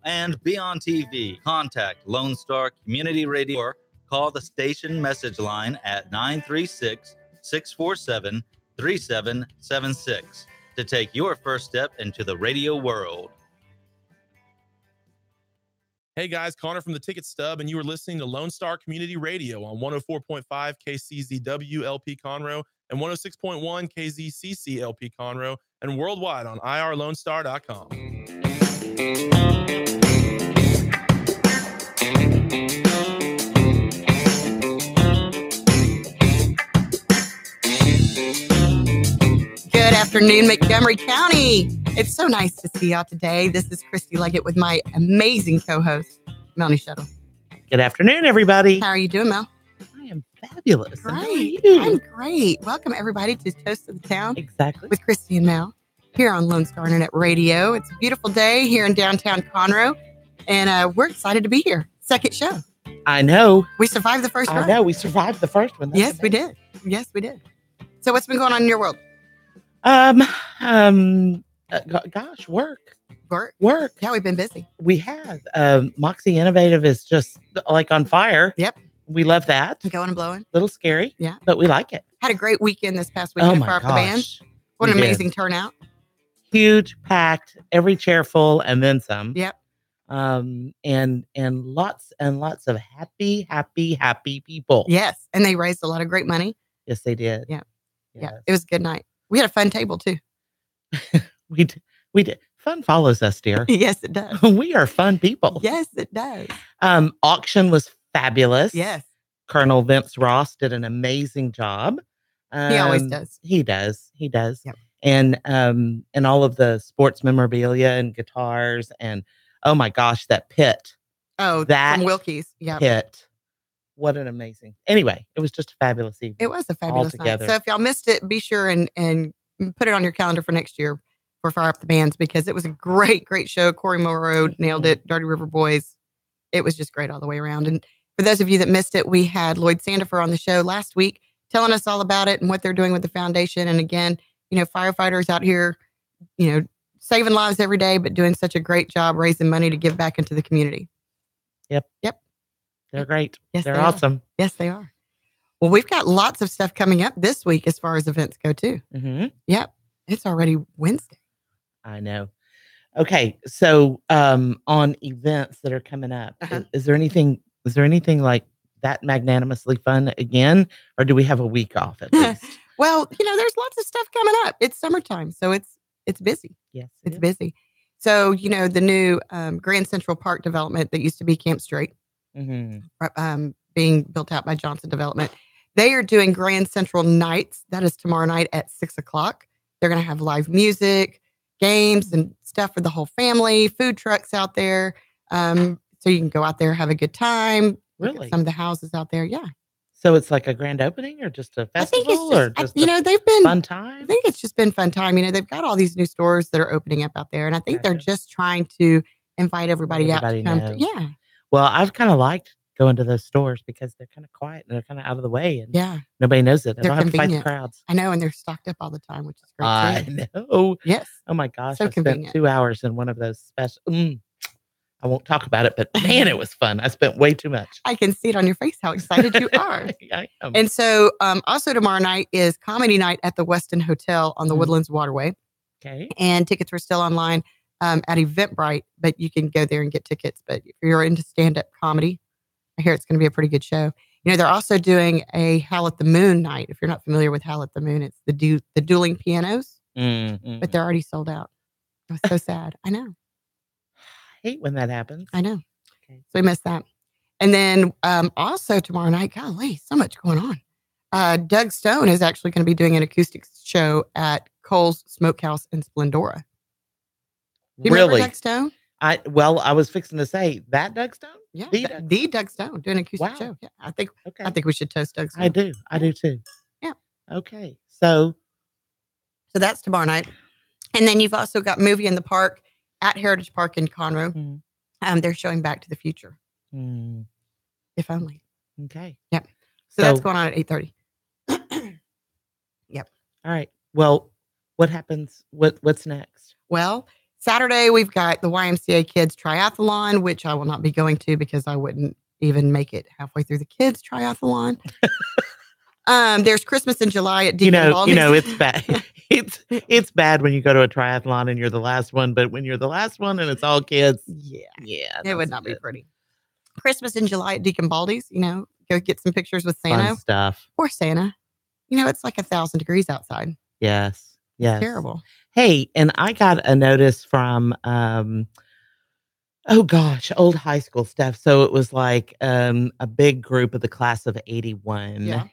and be on TV. Contact Lone Star Community Radio or call the station message line at 936 647 3776 to take your first step into the radio world. Hey guys, Connor from the Ticket Stub, and you are listening to Lone Star Community Radio on 104.5 KCZW LP Conroe and 106.1 KZCC LP Conroe, and worldwide on irlonestar.com. Good afternoon, Montgomery County. It's so nice to see y'all today. This is Christy Leggett with my amazing co-host, Melanie Shuttle. Good afternoon, everybody. How are you doing, Mel? I am fabulous. Great. I'm great. Welcome, everybody, to Toast of the Town. Exactly. With Christy and Mel here on Lone Star Internet Radio. It's a beautiful day here in downtown Conroe, and we're excited to be here. Second show. I know. We survived the first one. I know. We survived the first one. Yes, we did. Yes, we did. So what's been going on in your world? Gosh, work. Yeah, we've been busy. We have. Moxie Innovative is just like on fire. Yep. We love that. Going and blowing. Little scary. Yeah. But we like it. Had a great weekend this past weekend for our band. What an amazing turnout. Huge, packed, every chair full, and then some. Yep. And lots of happy people. Yes. And they raised a lot of great money. Yes, they did. Yeah. Yes. Yeah. It was a good night. We had a fun table too. We did. Fun follows us, dear. Yes, it does. We are fun people. Yes, it does. Auction was fabulous. Yes. Colonel Vince Ross did an amazing job. He always does. He does. Yep. And all of the sports memorabilia and guitars and oh my gosh, that pit. Oh, that from Wilkie's. Yeah. Pit. What an amazing. Anyway, it was just a fabulous evening. It was a fabulous night. So if y'all missed it, be sure and put it on your calendar for next year for Fire Up the Bands, because it was a great show. Corey Monroe nailed it. Dirty River Boys. It was just great all the way around. And for those of you that missed it, we had Lloyd Sandifer on the show last week telling us all about it and what they're doing with the foundation. And again, firefighters out here, saving lives every day, but doing such a great job raising money to give back into the community. Yep. They're great. Yes, they're awesome. Yes, they are. Well, we've got lots of stuff coming up this week as far as events go too. Mm-hmm. Yep. It's already Wednesday. I know. Okay. So on events that are coming up, is there anything like that magnanimously fun again? Or do we have a week off at least? Well, there's lots of stuff coming up. It's summertime, so it's busy. Yes. It's busy. So, the new Grand Central Park development that used to be Camp Straight, being built out by Johnson Development. They are doing Grand Central Nights. That is tomorrow night at 6:00. They're going to have live music, games, and stuff for the whole family. Food trucks out there, so you can go out there, have a good time. Really, some of the houses out there, yeah. So it's like a grand opening, or just a festival, or just they've been fun time. I think it's just been fun time. They've got all these new stores that are opening up out there, and I think they're just trying to invite everybody out to come. Yeah. Well, I've kind of liked going to those stores because they're kind of quiet and they're kind of out of the way, and nobody knows it. I don't have to fight the crowds. I know, and they're stocked up all the time, which is great. I know. Yes. Oh my gosh! So I spent 2 hours in one of those special. I won't talk about it, but man, it was fun. I spent way too much. I can see it on your face how excited you are. I am. And so also tomorrow night is comedy night at the Westin Hotel on the Woodlands Waterway. Okay. And tickets are still online at Eventbrite, but you can go there and get tickets. But if you're into stand-up comedy, I hear it's going to be a pretty good show. They're also doing a Howl at the Moon night. If you're not familiar with Howl at the Moon, it's the dueling pianos, but they're already sold out. It was so sad. I know. Hate when that happens. I know. Okay. So we missed that. And then also tomorrow night, golly, so much going on. Doug Stone is actually going to be doing an acoustic show at Cole's Smokehouse in Splendora. Do you remember Doug Stone? I was fixing to say that Doug Stone. Yeah, the Doug Stone doing an acoustic show. Yeah, I think we should toast Doug Stone. I do too. Yeah. Okay. So that's tomorrow night, and then you've also got Movie in the Park at Heritage Park in Conroe. They're showing Back to the Future. If only. Okay. Yep. So that's going on at 8:30. Yep. All right. Well, what happens? What's next? Well, Saturday, we've got the YMCA Kids Triathlon, which I will not be going to because I wouldn't even make it halfway through the kids' triathlon. There's Christmas in July at Deacon Baldy's. It's bad. It's bad when you go to a triathlon and you're the last one, but when you're the last one and it's all kids, yeah, it would not be pretty. Christmas in July at Deacon Baldy's, go get some pictures with Santa. Fun stuff. Poor Santa. It's like 1,000 degrees outside. Yes. It's terrible. Hey, and I got a notice from, old high school stuff. So it was like a big group of the class of 81. Yeah.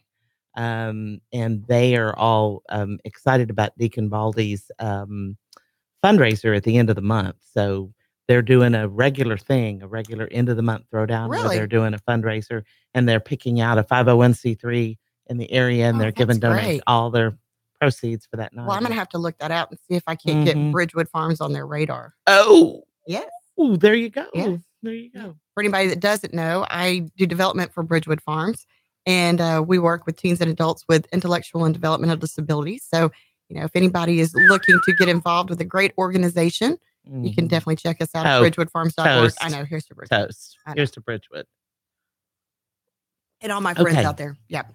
And they are all excited about Deacon Baldy's fundraiser at the end of the month. So they're doing a regular end of the month throwdown. Really? Where they're doing a fundraiser and they're picking out a 501c3 in the area and they're giving donate all their proceeds for that night. Well, I'm going to have to look that out and see if I can't get Bridgewood Farms on their radar. Oh, yes. Oh, there you go. Yes. There you go. For anybody that doesn't know, I do development for Bridgewood Farms, and we work with teens and adults with intellectual and developmental disabilities. So, if anybody is looking to get involved with a great organization, you can definitely check us out at bridgewoodfarms.org. I know. Here's to Bridgewood. Here's to Bridgewood. And all my friends out there. Yep.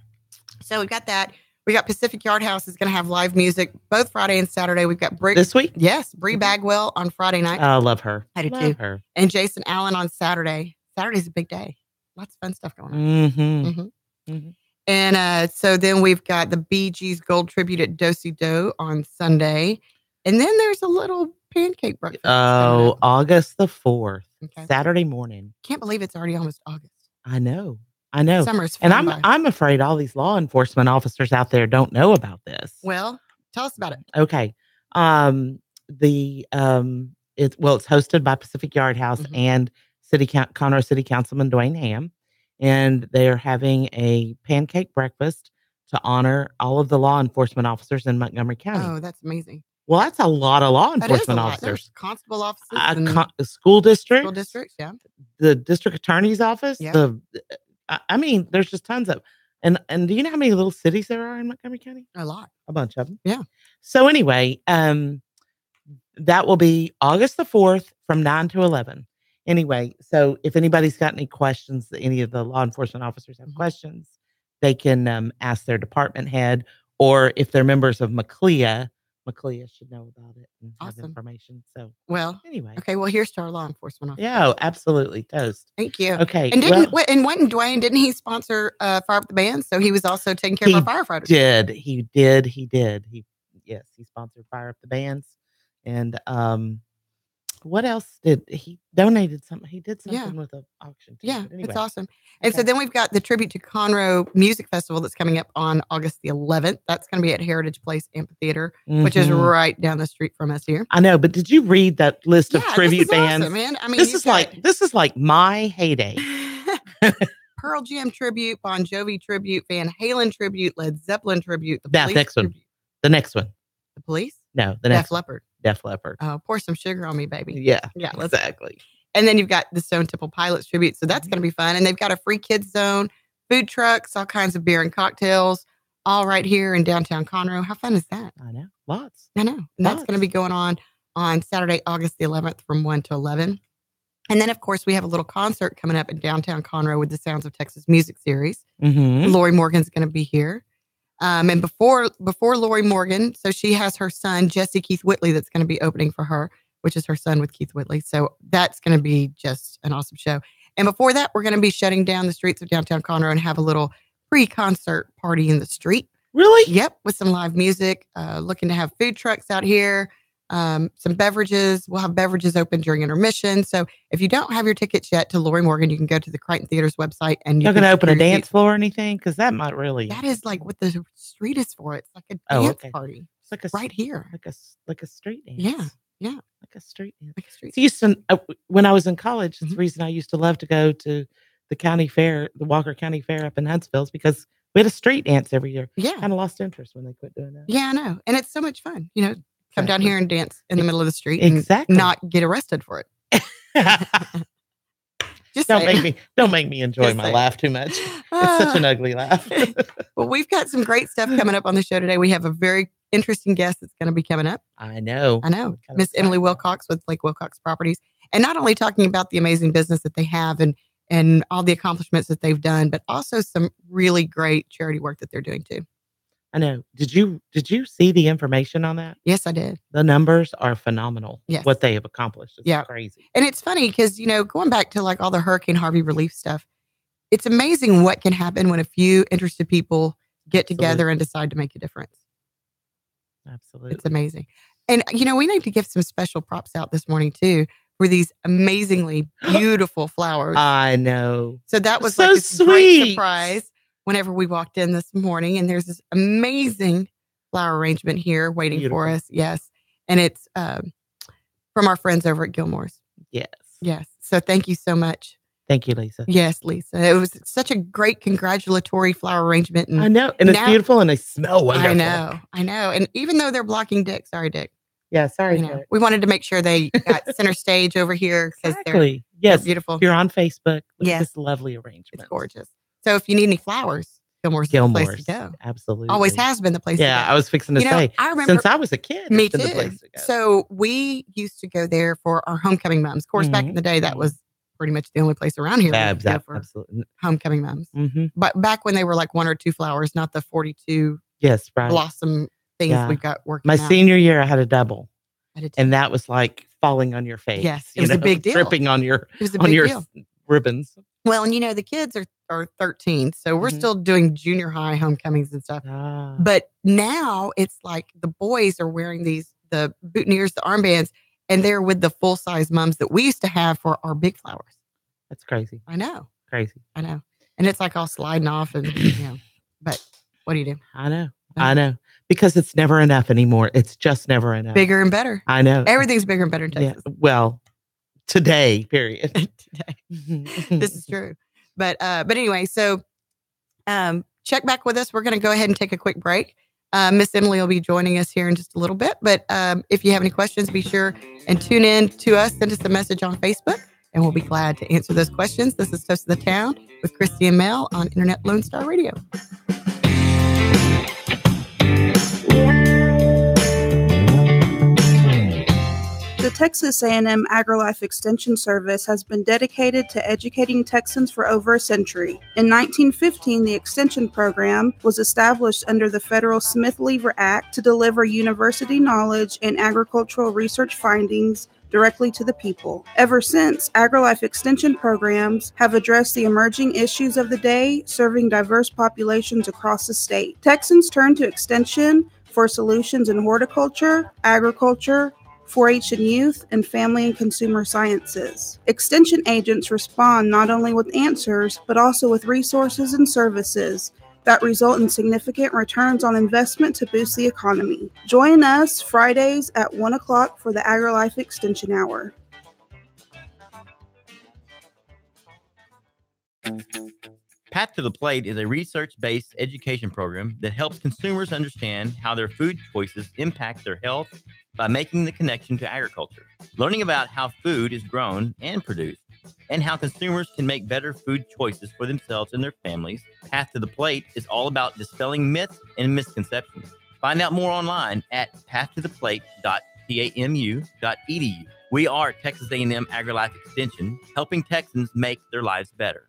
So we got that. We got Pacific Yard House is going to have live music both Friday and Saturday. We've got this week. Yes, Bree Bagwell on Friday night. I love her. I do too. And Jason Allen on Saturday. Saturday's a big day. Lots of fun stuff going on. And so then we've got the Bee Gees Gold Tribute at Do-Si Do on Sunday, and then there's a little pancake breakfast. Oh, August the 4th, Saturday morning. Can't believe it's already almost August. I know. Summer's and I'm afraid all these law enforcement officers out there don't know about this. Well, tell us about it. Okay. It's hosted by Pacific Yard House and Conroe City Councilman Dwayne Ham, and they're having a pancake breakfast to honor all of the law enforcement officers in Montgomery County. Oh, that's amazing. Well, that's a lot of law enforcement officers. There's constable officers, school districts. School districts, yeah. The district attorney's office. Yeah. There's just tons of. And do you know how many little cities there are in Montgomery County? A lot. A bunch of them. Yeah. So anyway, that will be August the 4th from 9 to 11. Anyway, so if anybody's got any questions, any of the law enforcement officers have questions, they can ask their department head, or if they're members of McCLEA should know about it and have information. So, anyway. Okay, well, here's to our law enforcement officers. Yeah, absolutely. Toast. Thank you. Okay. And Dwayne, didn't he sponsor Fire Up the Band? So he was also taking care of our firefighters. He did. He sponsored Fire Up the Bands. And what else did he donated something? He did something with an auction too. Yeah, anyway. It's awesome. And so then we've got the Tribute to Conroe Music Festival that's coming up on August the 11th. That's going to be at Heritage Place Amphitheater, which is right down the street from us here. I know, but did you read that list of tribute bands? Awesome, man. I mean, this is like my heyday. Pearl Jam tribute, Bon Jovi tribute, Van Halen tribute, Led Zeppelin tribute. The next one. The next one. The Police? No, the next Def Leppard. Def Leppard. Oh, pour some sugar on me, baby. Yeah, exactly. And then you've got the Stone Temple Pilots tribute. So that's going to be fun. And they've got a free kids zone, food trucks, all kinds of beer and cocktails, all right here in downtown Conroe. How fun is that? I know. Lots. I know. And that's going to be going on Saturday, August the 11th from 1 to 11. And then, of course, we have a little concert coming up in downtown Conroe with the Sounds of Texas Music Series. Lori Morgan's going to be here. And before Lori Morgan, so she has her son, Jesse Keith Whitley, that's going to be opening for her, which is her son with Keith Whitley. So that's going to be just an awesome show. And before that, we're going to be shutting down the streets of downtown Conroe and have a little pre-concert party in the street. Really? Yep. With some live music, looking to have food trucks out here, some beverages. We'll have beverages open during intermission. So if you don't have your tickets yet to Lori Morgan, you can go to the Crichton Theater's website and you're going to open a dance floor or anything? Because that might really. That is like what the street is for. It's like a dance party. It's like right here. Like a street dance. Yeah. Like a street dance. Like a street. So when I was in college, it's the reason I used to love to go to the county fair, the Walker County Fair up in Huntsville, because we had a street dance every year. Yeah. Kind of lost interest when they quit doing that. Yeah, I know. And it's so much fun. Come down here and dance in the middle of the street. Exactly. And not get arrested for it. Don't make me enjoy my laugh too much. It's such an ugly laugh. Well, we've got some great stuff coming up on the show today. We have a very interesting guest that's going to be coming up. I know. Miss Emily Wilcox with Lake Wilcox Properties. And not only talking about the amazing business that they have and all the accomplishments that they've done, but also some really great charity work that they're doing too. I know. Did you see the information on that? Yes, I did. The numbers are phenomenal. Yes. What they have accomplished is crazy. And it's funny because, going back to like all the Hurricane Harvey relief stuff, it's amazing what can happen when a few interested people get together and decide to make a difference. Absolutely. It's amazing. And, we need to give some special props out this morning too for these amazingly beautiful flowers. I know. So that was so like a sweet. Great surprise whenever we walked in this morning. And there's this amazing flower arrangement here waiting for us. Yes. And it's from our friends over at Gilmore's. Yes. Yes. So thank you so much. Thank you, Lisa. Yes, Lisa. It was such a great congratulatory flower arrangement. And I know. And it's beautiful and they smell wonderful. I know. And even though they're blocking Dick, sorry, Dick. Yeah, sorry. We wanted to make sure they got center stage over here because they're beautiful. If you're on Facebook, yes. This lovely arrangement. It's gorgeous. So if you need any flowers, Gilmore's the place to go. Absolutely. Always has been the place to go. Yeah, I was fixing to say. I remember, since I was a kid, me it's been too. the place to go. So we used to go there for our homecoming moms. Of course, back in the day, that was pretty much the only place around here. Absolutely. Homecoming moms. Mm-hmm. But back when they were like 1 or 2 flowers, not the 42 blossom things we've got working. My senior year, I had a double. I did too. And that was like falling on your face. Yes, it was a big deal. Tripping on your ribbons. Well, and the kids are 13, so we're still doing junior high homecomings and stuff. But now it's like the boys are wearing the boutonnieres, the armbands, and they're with the full size mums that we used to have for our big flowers. That's crazy. I know. Crazy. I know. And it's like all sliding off and but what do you do? I know. Because it's never enough anymore. It's just never enough. Bigger and better. I know. Everything's bigger and better in Texas. Yeah. Well, today, period. Today. This is true. But anyway, so check back with us. We're going to go ahead and take a quick break. Miss Emily will be joining us here in just a little bit. But if you have any questions, be sure and tune in to us. Send us a message on Facebook, and we'll be glad to answer those questions. This is Toast of the Town with Christy and Mel on Internet Lone Star Radio. The Texas A&M AgriLife Extension Service has been dedicated to educating Texans for over a century. In 1915, the Extension Program was established under the federal Smith-Lever Act to deliver university knowledge and agricultural research findings directly to the people. Ever since, AgriLife Extension programs have addressed the emerging issues of the day, serving diverse populations across the state. Texans turn to Extension for solutions in horticulture, agriculture, 4-H and youth, and family and consumer sciences. Extension agents respond not only with answers, but also with resources and services that result in significant returns on investment to boost the economy. Join us Fridays at 1 o'clock for the AgriLife Extension Hour. Path to the Plate is a research-based education program that helps consumers understand how their food choices impact their health by making the connection to agriculture. Learning about how food is grown and produced, and how consumers can make better food choices for themselves and their families, Path to the Plate is all about dispelling myths and misconceptions. Find out more online at pathtotheplate.tamu.edu. We are Texas A&M AgriLife Extension, helping Texans make their lives better.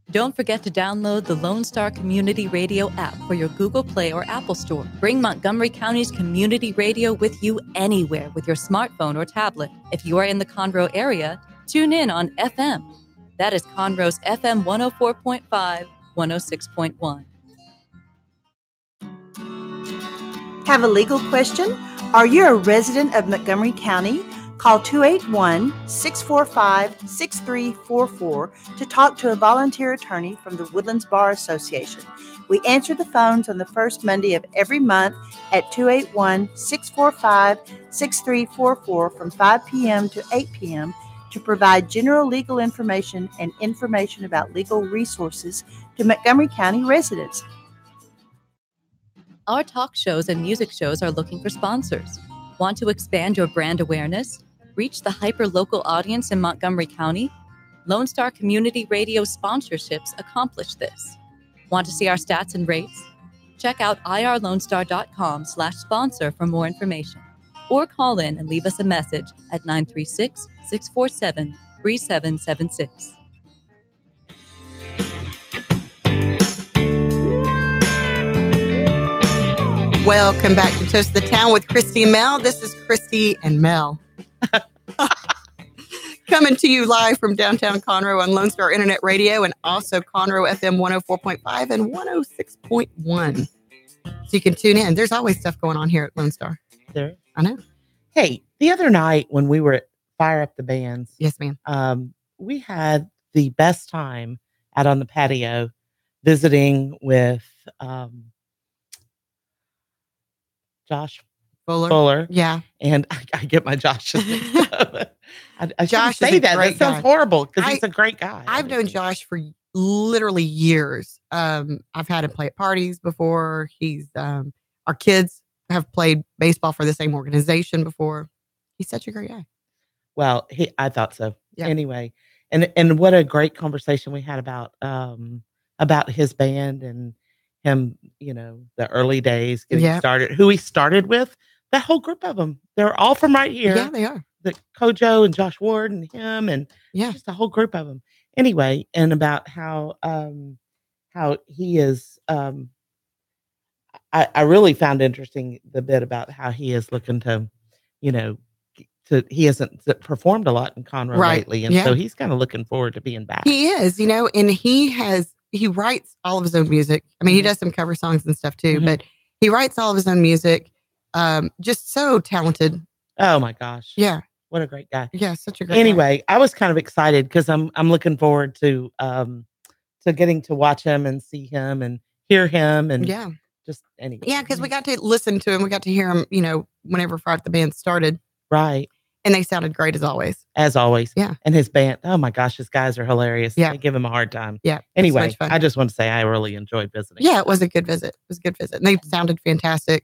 Don't forget to download the Lone Star Community Radio app for your Google Play or Apple Store. Bring Montgomery County's community radio with you anywhere with your smartphone or tablet. If you are in the Conroe area, tune in on FM. That is Conroe's FM 104.5, 106.1. Have a legal question? Are you a resident of Montgomery County? Call 281-645-6344 to talk to a volunteer attorney from the Woodlands Bar Association. We answer the phones on the first Monday of every month at 281-645-6344 from 5 p.m. to 8 p.m. to provide general legal information and information about legal resources to Montgomery County residents. Our talk shows and music shows are looking for sponsors. Want to expand your brand awareness? Reach the hyper-local audience in Montgomery County? Lone Star Community Radio sponsorships accomplish this. Want to see our stats and rates? Check out irlonestar.com/sponsor for more information. Or call in and leave us a message at 936-647-3776. Welcome back to Toast the Town with Christy and Mel. This is Christy and Mel. Coming to you live from downtown Conroe on Lone Star Internet Radio and also Conroe FM 104.5 and 106.1. So you can tune in. There's always stuff going on here at Lone Star. There. I know. Hey, the other night when we were at Fire Up the Bands, Yes, ma'am. we had the best time out on the patio visiting with Josh Fuller. Yeah. And I get my Josh's mixed up. I Josh shouldn't is say a that. That great sounds guy. horrible because he's a great guy. I've known Josh for literally years. I've had him play at parties before. He's our kids have played baseball for the same organization before. He's such a great guy. Well, I thought so. Yeah. Anyway, and what a great conversation we had about his band and him, the early days getting started, who he started with, that whole group of them. They're all from right here. Yeah, they are. The Kojo and Josh Ward and him and just a whole group of them. Anyway, and about how he is, I really found interesting the bit about how he is looking to, he hasn't performed a lot in Conroe lately. And so he's kind of looking forward to being back. He is, and he writes all of his own music. I mean, he does some cover songs and stuff too, but he writes all of his own music. Just so talented. Oh my gosh. Yeah. What a great guy. Yeah. Such a great guy. Anyway, I was kind of excited because I'm looking forward to getting to watch him and see him and hear him and just anyway. Yeah. Because we got to listen to him. We got to hear him, whenever Fire Up the Band started. Right. And they sounded great as always. As always. Yeah. And his band, oh my gosh, his guys are hilarious. Yeah. They give him a hard time. Yeah. Anyway, I just want to say I really enjoyed visiting. Yeah, it was a good visit. It was a good visit. And they sounded fantastic.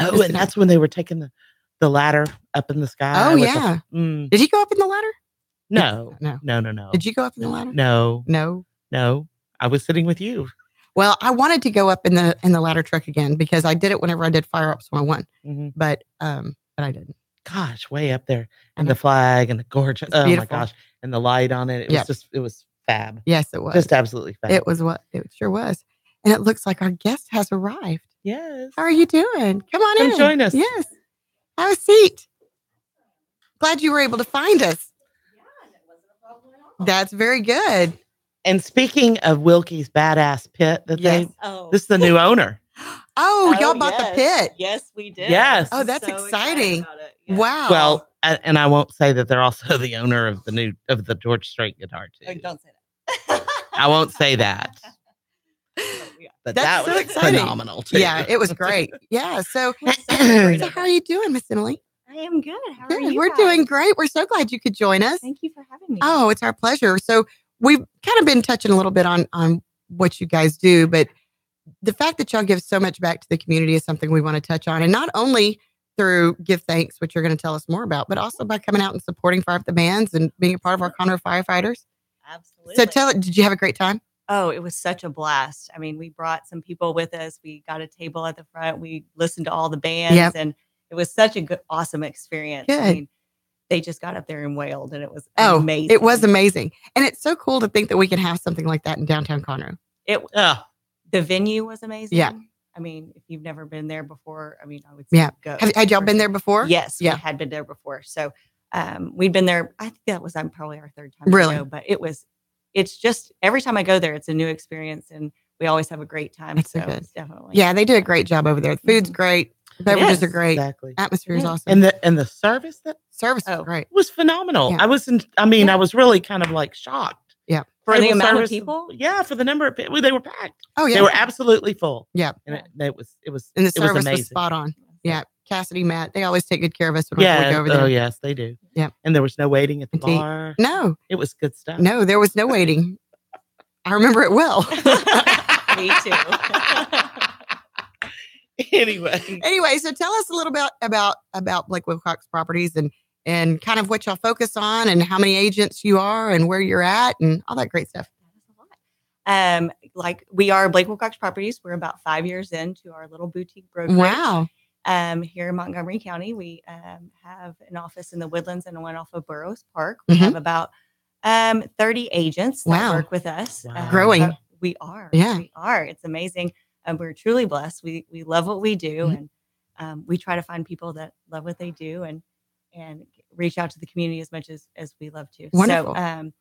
Oh, and that's when they were taking the ladder up in the sky. Oh, yeah. Did you go up in the ladder? No. No. Did you go up in the ladder? No. No. I was sitting with you. Well, I wanted to go up in the ladder truck again because I did it whenever I did Fire Ups 101. But I didn't. Gosh, way up there. And the flag and the gorgeous. Oh my gosh. And the light on it. It was fab. Yes, it was. Just absolutely fab. It sure was. And it looks like our guest has arrived. Yes. How are you doing? Come on in. Come join us. Yes. Have a seat. Glad you were able to find us. That's very good. And speaking of Wilkie's badass pit, this is the new owner. Oh, y'all bought the pit. Yes, we did. Yes. Oh, that's exciting. Wow. Well, and I won't say that they're also the owner of the George Strait guitar too. Oh, don't say that. I won't say that. But That's that so was exciting. phenomenal too. Yeah, it was great. Yeah. So how are you doing, Miss Emily? I am good. How are Good. you? We're guys? doing great. We're so glad you could join us. Thank you for having me. Oh, it's our pleasure. So we've kind of been touching a little bit on what you guys do, but the fact that y'all give so much back to the community is something we want to touch on. And not only through Give Thanks, which you're going to tell us more about, but also by coming out and supporting Fire Up the Bands and being a part of our Conroe Firefighters. Absolutely. So did you have a great time? Oh, it was such a blast. I mean, we brought some people with us. We got a table at the front. We listened to all the bands and it was such a good, awesome experience. Good. I mean, they just got up there and wailed and it was amazing. It was amazing. And it's so cool to think that we can have something like that in downtown Conroe. The venue was amazing. Yeah. I mean, if you've never been there before, I mean, I would say go. Had y'all been there before? Yes. Yeah. We had been there before. So we'd been there. I think that was probably our third time. Really? To go, but it's just every time I go there, it's a new experience and we always have a great time. That's so so good. it's definitely. Yeah, they do a great job over there. The food's great. The beverages are great. Exactly. Atmosphere is awesome. And the service is great. Was phenomenal. Yeah. I was really kind of like shocked. Yeah. For the amount of people? Yeah, for the number of people. They were packed. Oh, yeah. They were absolutely full. Yeah. And it was And the service was amazing. spot on. Yeah. Cassidy, Matt, they always take good care of us when we go over there. Oh, yes, they do. Yeah. And there was no waiting at the bar. No. It was good stuff. No, there was no waiting. I remember it well. Me too. Anyway, so tell us a little bit about Blake Wilcox Properties and kind of what y'all focus on and how many agents you are and where you're at and all that great stuff. like we are Blake Wilcox Properties. We're about 5 years into our little boutique brokerage. Wow. Here in Montgomery County, we have an office in the Woodlands and one off of Burroughs Park. We have about 30 agents that work with us. Wow. Growing. We are. Yeah. We are. It's amazing. We're truly blessed. We love what we do, and we try to find people that love what they do and reach out to the community as much as we love to. Wonderful. So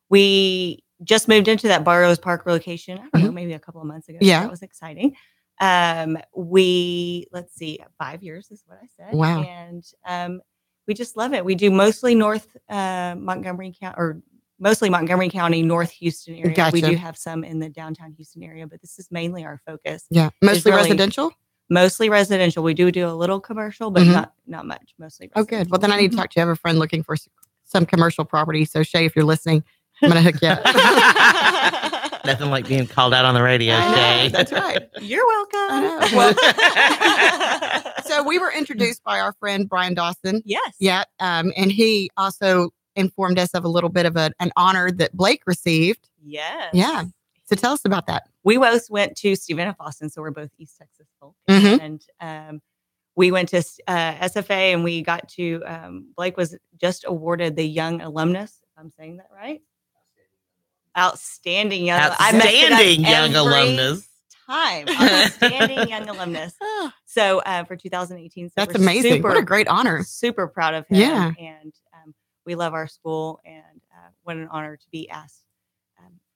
we just moved into that Burroughs Park location, I don't know, maybe a couple of months ago. Yeah. So that was exciting. Let's see, 5 years is what I said. Wow. And we just love it. We do mostly North Montgomery County, or mostly Montgomery County, North Houston area. Gotcha. We do have some in the downtown Houston area, but this is mainly our focus. Yeah. Mostly really- residential? Mostly residential. We do a little commercial, but not much. Mostly Oh, good. Well, then I need to talk to you. I have a friend looking for some commercial property. So, Shay, if you're listening, I'm going to hook you up. Nothing like being called out on the radio, I know, Shay. that's right. You're welcome. I know. Well, so we were introduced by our friend Brian Dawson. Yes. Yeah. And he also informed us of a little bit of an honor that Blake received. Yes. Yeah. So tell us about that. We both went to Stephen F. Austin, so we're both East Texas folk. Mhm. And we went to SFA, and we got to, Blake was just awarded the Young Alumnus, if I'm saying that right. Outstanding Young Outstanding Young Alumnus. Outstanding Young Alumnus. So for 2018. So That's we're amazing. What a great honor. Super proud of him. Yeah. And we love our school, and what an honor to be asked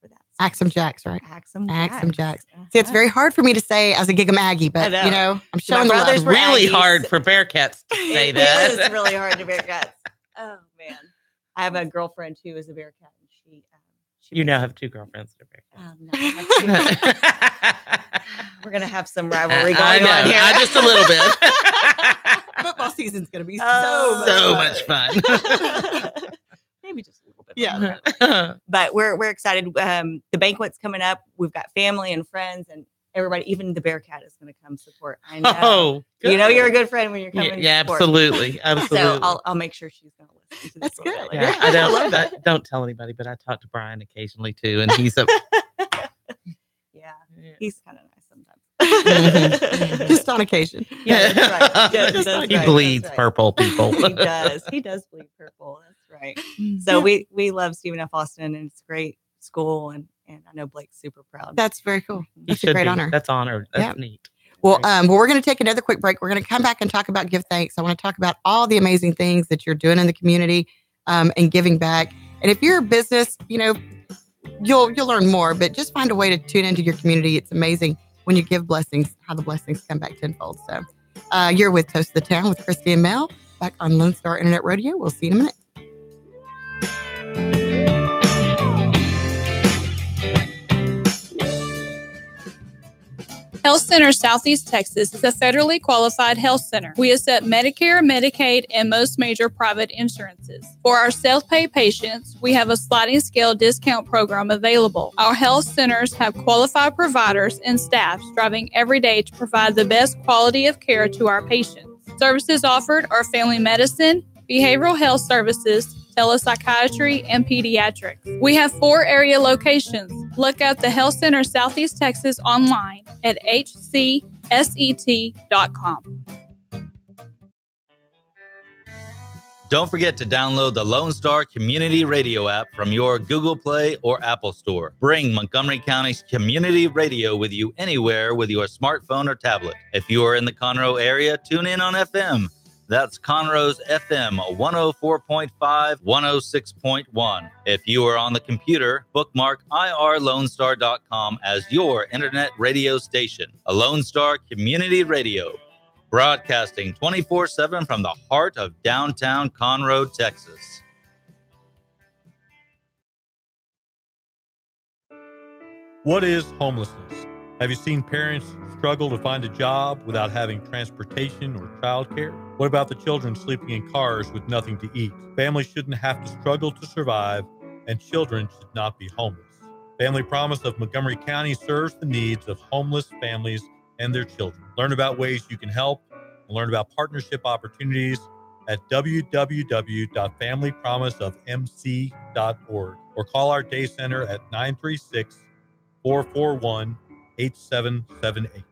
for that. Axum Jacks, right? Axum Axum Jacks. Uh-huh. See, it's very hard for me to say as a Gig 'em Aggie, but I know. you know, I'm My showing the brothers love. were Really Aggies. hard for Bearcats to say It that. is really hard to Bearcats. Oh man, I have a girlfriend who is a Bearcat, and she You now have two girlfriends that are Bearcats. no, I have two. We're gonna have some rivalry I going on know, here. just a little bit. Football season's going to be So much fun. Maybe just a little bit. Yeah. But we're excited. The banquet's coming up. We've got family and friends and everybody. Even the Bearcat is going to come support. I know. Oh, you know good. you're a good friend when you're coming. Yeah, to support. absolutely. Absolutely. So I'll make sure she's going to listen to this. That's good. later. Yeah, don't tell anybody, but I talk to Brian occasionally too, and he's a Yeah, he's kind of nice sometimes. Just on occasion. Yeah, that's right. Yeah, that's he right. bleeds That's right. purple people. He does. He does bleed purple. That's right. So we love Stephen F. Austin, and it's a great school, and I know Blake's super proud. That's very cool. He That's a should great be. honor. That's honor. That's Yeah. neat. Well, we're going to take another quick break. We're going to come back and talk about Give Thanks. I want to talk about all the amazing things that you're doing in the community and giving back. And if you're a business, you know, you'll learn more, but just find a way to tune into your community. It's amazing when you give blessings, how the blessings come back tenfold. So you're with Toast of the Town with Christy and Mel back on Lone Star Internet Radio. We'll see you in a minute. Health Center Southeast Texas is a federally qualified health center. We accept Medicare, Medicaid, and most major private insurances. For our self-pay patients, we have a sliding scale discount program available. Our health centers have qualified providers and staff striving every day to provide the best quality of care to our patients. Services offered are family medicine, behavioral health services, telepsychiatry, and pediatrics. We have 4 area locations. Look up the Health Center Southeast Texas online at hcset.com. Don't forget to download the Lone Star Community Radio app from your Google Play or Apple Store. Bring Montgomery County's community radio with you anywhere with your smartphone or tablet. If you are in the Conroe area, tune in on FM. That's Conroe's FM 104.5, 106.1. If you are on the computer, bookmark irlonestar.com as your internet radio station. A Lone Star Community Radio, broadcasting 24/7 from the heart of downtown Conroe, Texas. What is homelessness? Have you seen parents struggle to find a job without having transportation or childcare? What about the children sleeping in cars with nothing to eat? Families shouldn't have to struggle to survive, and children should not be homeless. Family Promise of Montgomery County serves the needs of homeless families and their children. Learn about ways you can help and learn about partnership opportunities at www.familypromiseofmc.org or call our day center at 936 441-8778.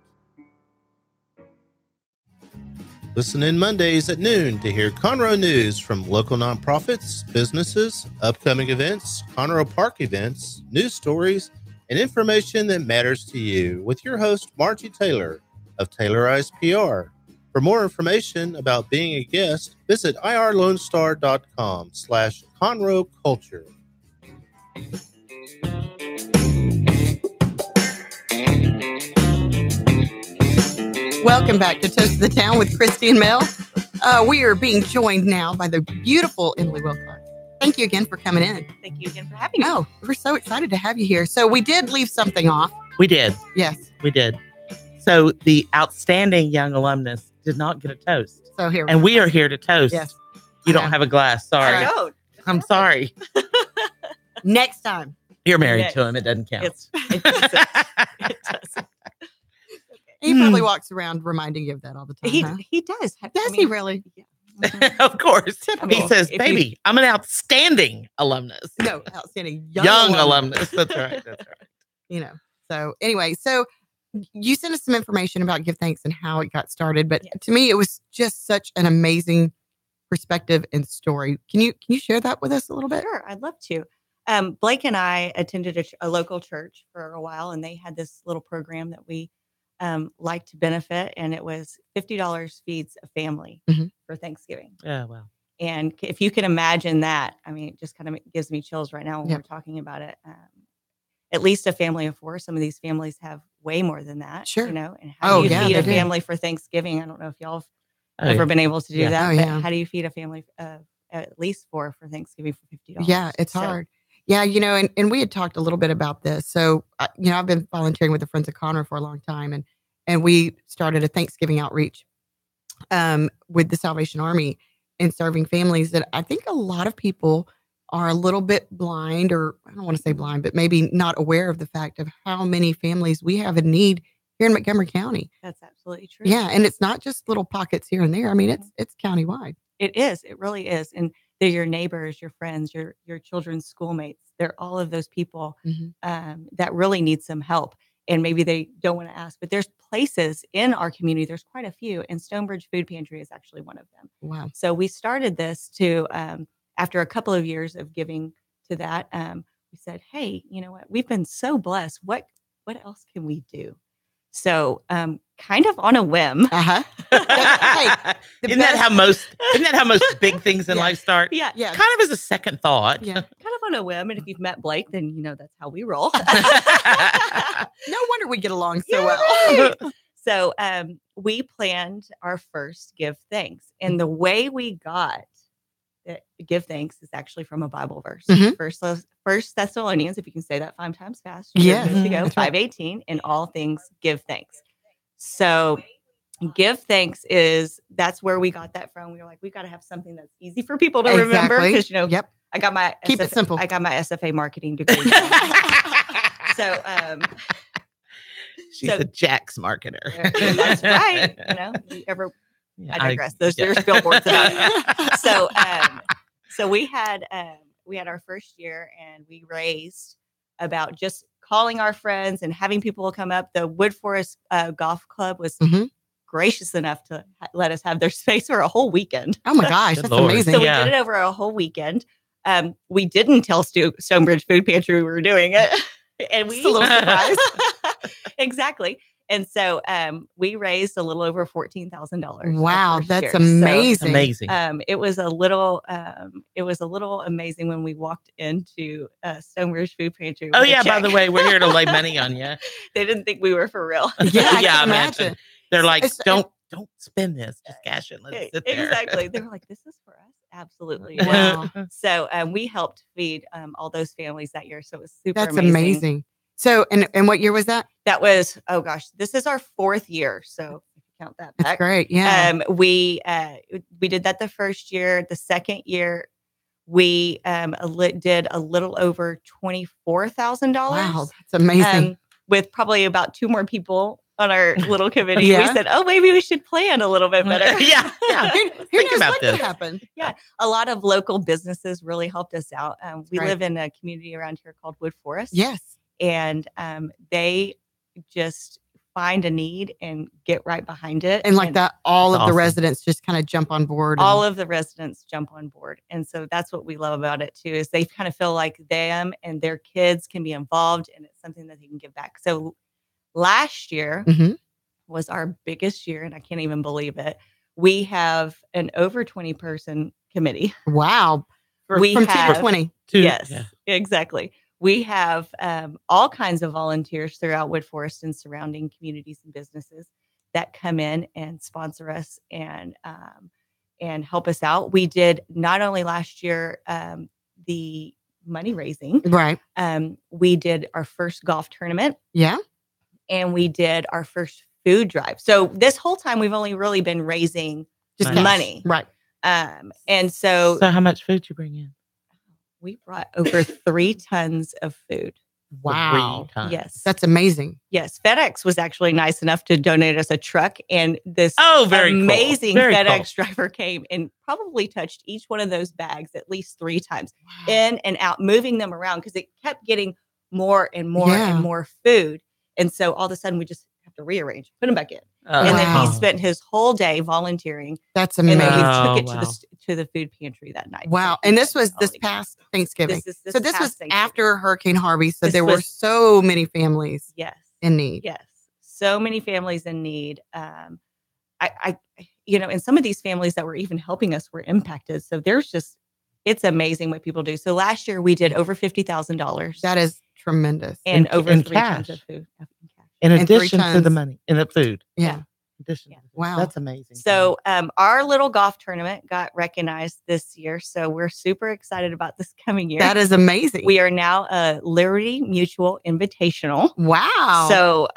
Listen in Mondays at noon to hear Conroe news from local nonprofits, businesses, upcoming events, Conroe Park events, news stories, and information that matters to you with your host, Margie Taylor of Taylorized PR. For more information about being a guest, visit irlonestar.com/Conroe Culture. Welcome back to Toast of the Town with Christy and Mel. We are being joined now by the beautiful Emily Wilcox. Thank you again for coming in. Thank you again for having me. Oh, we're so excited to have you here. So we did leave something off. We did. Yes. We did. So the outstanding young alumnus did not get a toast. So here and we are here to toast. Yes. You don't have a glass. Sorry. I don't. I'm sorry. Next time. You're married to him. It doesn't count. It doesn't. He probably walks around reminding you of that all the time. He does. Does he really? Yeah. Of course. Typical. He says, If baby, I'm an outstanding alumnus. No, outstanding Young alumnus. That's right. That's right. You know. So anyway, so you sent us some information about Give Thanks and how it got started, but to me, it was just such an amazing perspective and story. Can you share that with us a little bit? Sure, I'd love to. Blake and I attended a local church for a while, and they had this little program that we liked to benefit, and it was $50 feeds a family for Thanksgiving. Yeah, wow. And if you can imagine that, I mean, it just kind of gives me chills right now when we're talking about it. At least a family of 4. Some of these families have way more than that. Sure. You know, and how do you feed a family for Thanksgiving? I don't know if y'all have ever been able to do that. But how do you feed a family of at least 4 for Thanksgiving for $50? Yeah, it's hard. Yeah, you know, and we had talked a little bit about this. So, you know, I've been volunteering with the Friends of Conroe for a long time, and we started a Thanksgiving outreach with the Salvation Army and serving families that I think a lot of people are a little bit blind, or I don't want to say blind, but maybe not aware of the fact of how many families we have in need here in Montgomery County. That's absolutely true. Yeah, and it's not just little pockets here and there. I mean, it's countywide. It is. It really is. And they're your neighbors, your friends, your children's schoolmates. They're all of those people that really need some help. And maybe they don't want to ask, but there's places in our community. There's quite a few. And Stonebridge Food Pantry is actually one of them. Wow. So we started this to, after a couple of years of giving to that, we said, hey, you know what? We've been so blessed. What else can we do? So, kind of on a whim. Hey, isn't that how most big things in life start? Yeah. Kind of as a second thought. Yeah. Kind of on a whim. And if you've met Blake, then you know that's how we roll. No wonder we get along so well. So, we planned our first Give Thanks. And the way we got Give Thanks is actually from a Bible verse. First Thessalonians, if you can say that 5 times fast. Yeah. To go 5:18. In all things, give thanks. So Give Thanks that's where we got that from. We were like, we got to have something that's easy for people to remember. Because, you know, I got my keep it simple. I got my SFA marketing degree. So, she's a Jack's marketer. That's right. You know, I digress. There's billboards about it. So we had our first year, and we raised about just calling our friends and having people come up. The Wood Forest Golf Club was gracious enough to let us have their space for a whole weekend. Oh my gosh, that's amazing. So we did it over a whole weekend. We didn't tell Stonebridge Food Pantry we were doing it. And we a little surprised. Exactly. And so we raised a little over $14,000. Wow, that's amazing. So, amazing. It was a little amazing when we walked into Stonebridge Food Pantry. Oh yeah, by the way, we're here to lay money on you. They didn't think we were for real. Yeah, I can imagine. They're like, don't spend this, just cash it. Let's sit there. Exactly. They were like, this is for us. Absolutely. Wow. So we helped feed all those families that year. So it was super That's amazing. So, and what year was that? That was, oh gosh, this is our 4th year. So if you count that back. That's great. Yeah. We did that the first year. The second year, we did a little over $24,000. Wow, that's amazing. With probably about 2 more people on our little committee. We said, oh, maybe we should plan a little bit better. Yeah. Think about this. Happen. Yeah. A lot of local businesses really helped us out. We right. live in a community around here called Wood Forest. Yes. and they just find a need and get right behind it. And like that, all of awesome. the residents just kind of jump on board. All of the residents jump on board. And so that's what we love about it too, is they kind of feel like them and their kids can be involved, and it's something that they can give back. So last year was our biggest year, and I can't even believe it. We have an over 20 person committee. Wow. From 2 to 20. Yes, exactly. We have all kinds of volunteers throughout Wood Forest and surrounding communities and businesses that come in and sponsor us and help us out. We did not only last year the money raising, right? We did our first golf tournament, and we did our first food drive. So this whole time we've only really been raising just money, right? And so how much food you bring in? We brought over 3 tons of food. Wow. 3 tons. Yes. That's amazing. Yes. FedEx was actually nice enough to donate us a truck. And this very amazing cool. FedEx driver came and probably touched each one of those bags at least 3 times in and out, moving them around because it kept getting more and more and more food. And so all of a sudden we just have to rearrange, put them back in. And then he spent his whole day volunteering. That's amazing. And then we took it to the food pantry that night. Wow. And this was this past Thanksgiving. This so this was Thanksgiving. after Hurricane Harvey. So This there were was- so many families in need. Yes. So many families in need. I and some of these families that were even helping us were impacted. So it's amazing what people do. So last year we did over $50,000. That is tremendous. And over in 3 tons of food. In And 3 addition to the tons. money and the food. Yeah. Wow. That's amazing. So our little golf tournament got recognized this year. So we're super excited about this coming year. That is amazing. We are now a Liberty Mutual Invitational. Wow. So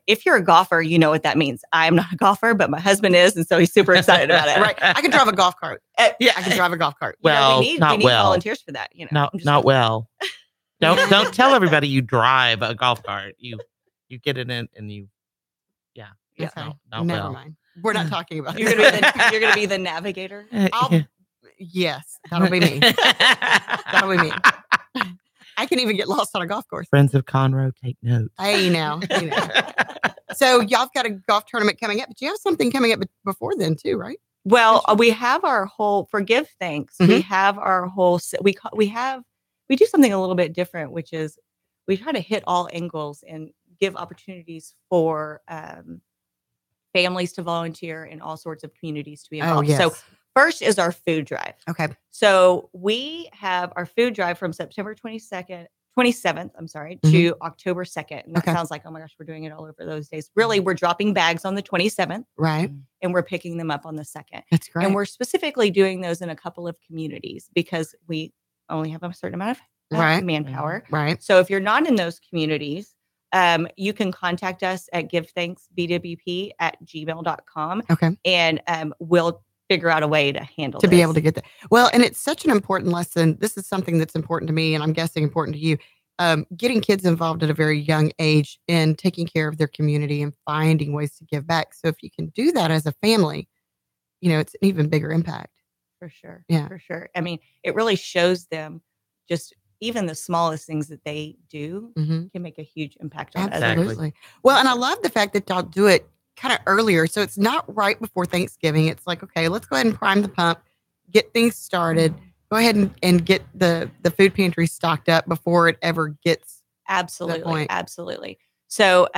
if you're a golfer, you know what that means. I'm not a golfer, but my husband is. And so he's super excited about it. Right. I can drive a golf cart. I can drive a golf cart. Well, we need not well. volunteers for that. Not well. Don't tell everybody you drive a golf cart. You get it in and you. Okay. Not Never well. mind. We're not talking about You're gonna be the navigator. Yes, that'll be me. That'll be me. I can even get lost on a golf course. Friends of Conroe, take note. Hey now. So y'all got a golf tournament coming up, but you have something coming up before then too, right? Well, we have our whole for Give Thanks. We have our whole we do something a little bit different, which is we try to hit all angles and give opportunities for families to volunteer and all sorts of communities to be involved. So first is our food drive. Okay. So we have our food drive from September 27th, to October 2nd. And that sounds like, oh my gosh, we're doing it all over those days. Really, we're dropping bags on the 27th. Right. And we're picking them up on the 2nd. That's great. And we're specifically doing those in a couple of communities because we only have a certain amount of manpower. Right. So if you're not in those communities, you can contact us at givethanksbwp@gmail.com. Okay. And we'll figure out a way to handle to be able to get that. Well, and it's such an important lesson. This is something that's important to me, and I'm guessing important to you. Getting kids involved at a very young age in taking care of their community and finding ways to give back. So if you can do that as a family, it's an even bigger impact. For sure. Yeah. For sure. I mean, it really shows them just even the smallest things that they do can make a huge impact on others. Absolutely. Well, and I love the fact that y'all do it kind of earlier. So it's not right before Thanksgiving. It's like, okay, let's go ahead and prime the pump, get things started, go ahead and get the food pantry stocked up before it ever gets absolutely to that point. Absolutely. So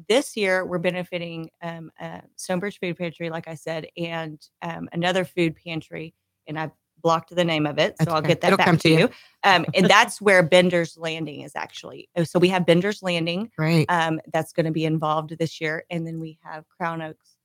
this year we're benefiting Stonebridge Food Pantry, like I said, and another food pantry, and I've blocked the name of it, so I'll get that It'll back come to you. And that's where Bender's Landing is actually. So we have Bender's Landing. Right. That's going to be involved this year, and then we have Crown Oaks,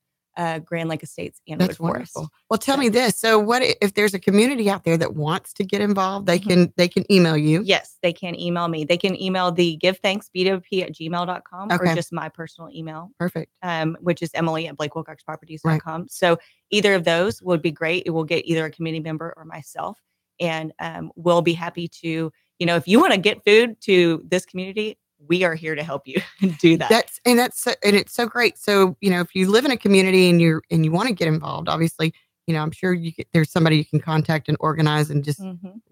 Grand Lake Estates, and That's Wood Forest. wonderful. Well, tell me this. So what if there's a community out there that wants to get involved, they can email you? Yes, they can email me. They can email the givethanksbwp@gmail.com or just my personal email. Perfect. Which is Emily@BlakeWilcoxProperties.com. So either of those would be great. It will get either a committee member or myself. And we'll be happy to, if you want to get food to this community, we are here to help you do that. And it's so great. So, if you live in a community and you want to get involved, obviously, I'm sure there's somebody you can contact and organize and just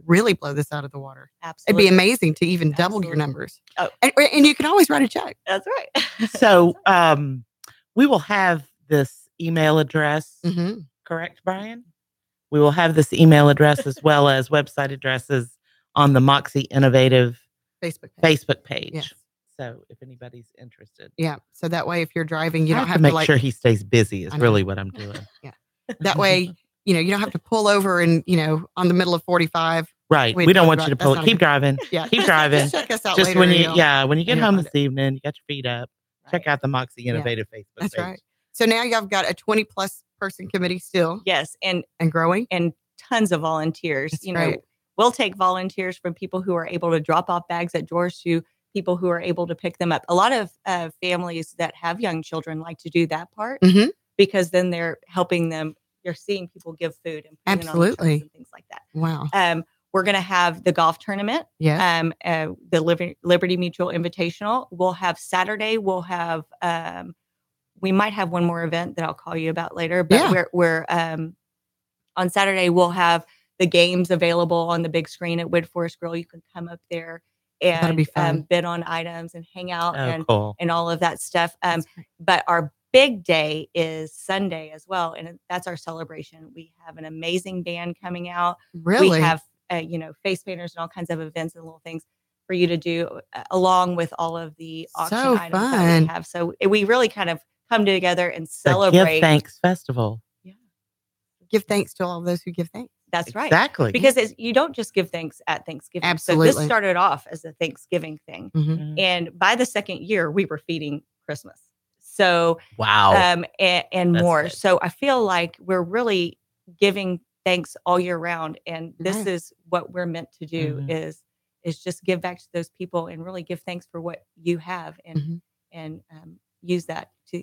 really blow this out of the water. Absolutely. It'd be amazing to even double your numbers. Oh. And you can always write a check. That's right. So we will have this email address, correct, Brian? We will have this email address as well as website addresses on the Moxie Innovative Facebook page. Yes. So if anybody's interested. Yeah. So that way, if you're driving, you I don't have have to make like, sure he stays busy is really what I'm doing. Yeah. That way, you don't have to pull over and, on the middle of 45. Right. We don't want you to pull. Keep driving. Yeah. Keep driving. Just check us out just later. when you get home this evening, you got your feet up, check out the Moxie Innovative Facebook That's page. right. So now you've got a 20+ person committee still. Yes. And growing. And tons of volunteers. That's right. We'll take volunteers from people who are able to drop off bags at drawers to people who are able to pick them up. A lot of families that have young children like to do that part because then they're helping them. You're seeing people give food and absolutely and things like that. Wow. We're going to have the golf tournament. Yeah. The Liberty Mutual Invitational. We'll have Saturday. We'll have. We might have one more event that I'll call you about later. But we're on Saturday. We'll have the games available on the big screen at Wood Forest Grill. You can come up there and bid on items and hang out and all of that stuff. But our big day is Sunday as well. And that's our celebration. We have an amazing band coming out. Really? We have, face painters and all kinds of events and little things for you to do along with all of the auction items that we have. So we really kind of come together and celebrate. The Give Thanks Festival. Yeah. Give thanks to all of those who give thanks. That's right. Exactly. Because you don't just give thanks at Thanksgiving. Absolutely. So this started off as a Thanksgiving thing. And by the second year, we were feeding Christmas. So, wow. And more. Good. So I feel like we're really giving thanks all year round. And this is what we're meant to do is just give back to those people and really give thanks for what you have and use that to.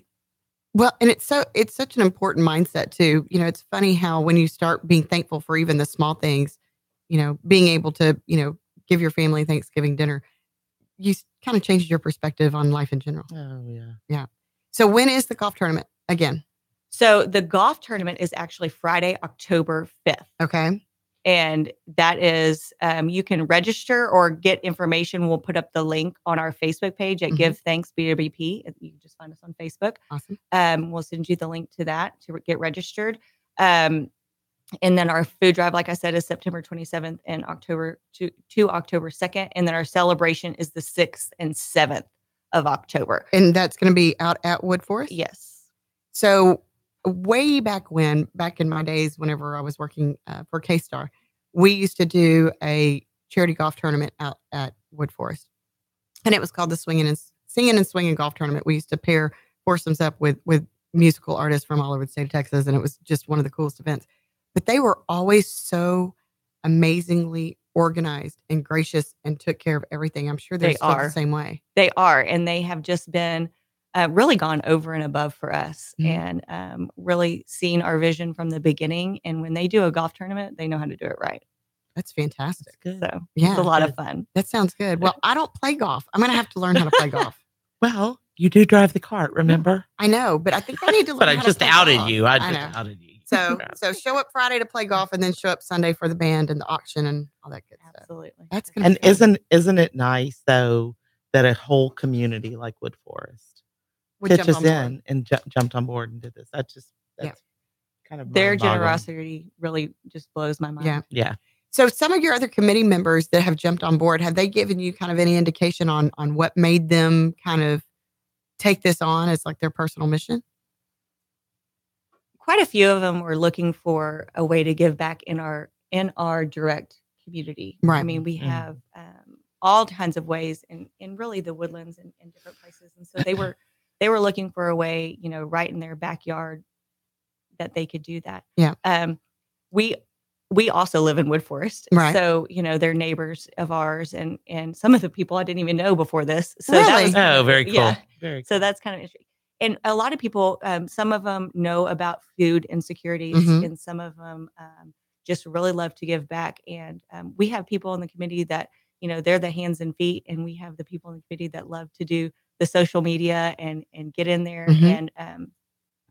Well, and it's such an important mindset too. It's funny how when you start being thankful for even the small things, being able to, give your family Thanksgiving dinner, you kind of changes your perspective on life in general. Oh, yeah. Yeah. So when is the golf tournament again? So the golf tournament is actually Friday, October 5th. Okay. And that is, you can register or get information. We'll put up the link on our Facebook page at Give Thanks BWP. You can just find us on Facebook. Awesome. We'll send you the link to that to get registered. And then our food drive, like I said, is September 27th and October to October 2nd. And then our celebration is the 6th and 7th of October. And that's going to be out at Wood Forest? Yes. So way back in my days, whenever I was working for K-Star, we used to do a charity golf tournament out at Wood Forest. And it was called the Singing and Swinging Golf Tournament. We used to pair foursomes up with musical artists from all over the state of Texas. And it was just one of the coolest events. But they were always so amazingly organized and gracious and took care of everything. I'm sure they're still the same way. They are. And they have just been really gone over and above for us and really seen our vision from the beginning. And when they do a golf tournament, they know how to do it right. That's fantastic. That's good. So it's a lot of fun. That sounds good. Well, I don't play golf. I'm going to have to learn how to play golf. Well, you do drive the cart, remember? I know, but I think I need to learn but how I just to play outed golf. you. I just outed you. So show up Friday to play golf and then show up Sunday for the band and the auction and all that good stuff. Absolutely. That's gonna be fun. Isn't it nice though that a whole community like Wood Forest pitches in and jumped on board and did this? That's kind of their generosity really just blows my mind. Yeah. So some of your other committee members that have jumped on board, have they given you kind of any indication on what made them kind of take this on as like their personal mission? Quite a few of them were looking for a way to give back in our direct community. Right. I mean, we have all kinds of ways in really the woodlands and different places. And so they were looking for a way, right in their backyard that they could do that. Yeah. We also live in Wood Forest. Right. So, they're neighbors of ours and some of the people I didn't even know before this. So really? that was very cool. Yeah. Very cool. So that's kind of interesting. And a lot of people, some of them know about food insecurities and some of them just really love to give back. And we have people in the committee that, they're the hands and feet. And we have the people in the committee that love to do the social media and get in there. And